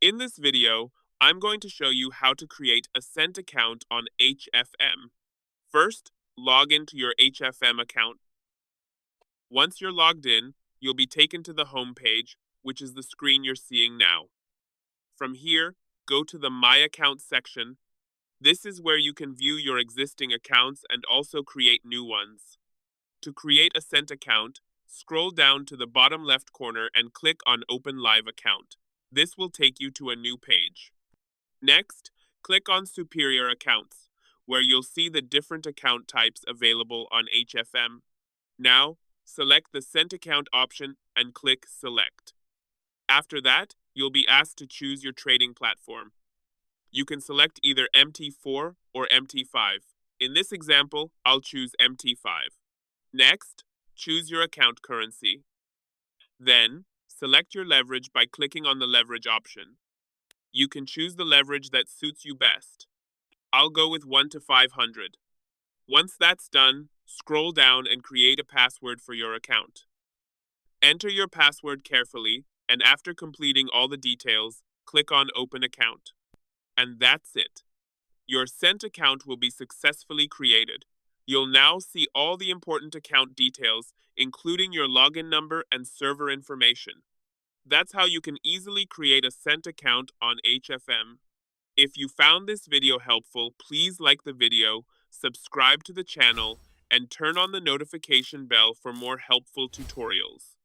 In this video, I'm going to show you how to create a Cent account on HFM. First, log into your HFM account. Once you're logged in, you'll be taken to the home page, which is the screen you're seeing now. From here, go to the My Account section. This is where you can view your existing accounts and also create new ones. To create a Cent account, scroll down to the bottom left corner and click on Open Live Account. This will take you to a new page. Next, click on Superior Accounts, where you'll see the different account types available on HFM. Now, select the Cent account option and click Select. After that, you'll be asked to choose your trading platform. You can select either MT4 or MT5. In this example, I'll choose MT5. Next, choose your account currency. Then, select your leverage by clicking on the leverage option. You can choose the leverage that suits you best. I'll go with 1 to 500. Once that's done, scroll down and create a password for your account. Enter your password carefully, and after completing all the details, click on Open Account. And that's it. Your Cent account will be successfully created. You'll now see all the important account details, including your login number and server information. That's how you can easily create a Cent account on HFM. If you found this video helpful, please like the video, subscribe to the channel, and turn on the notification bell for more helpful tutorials.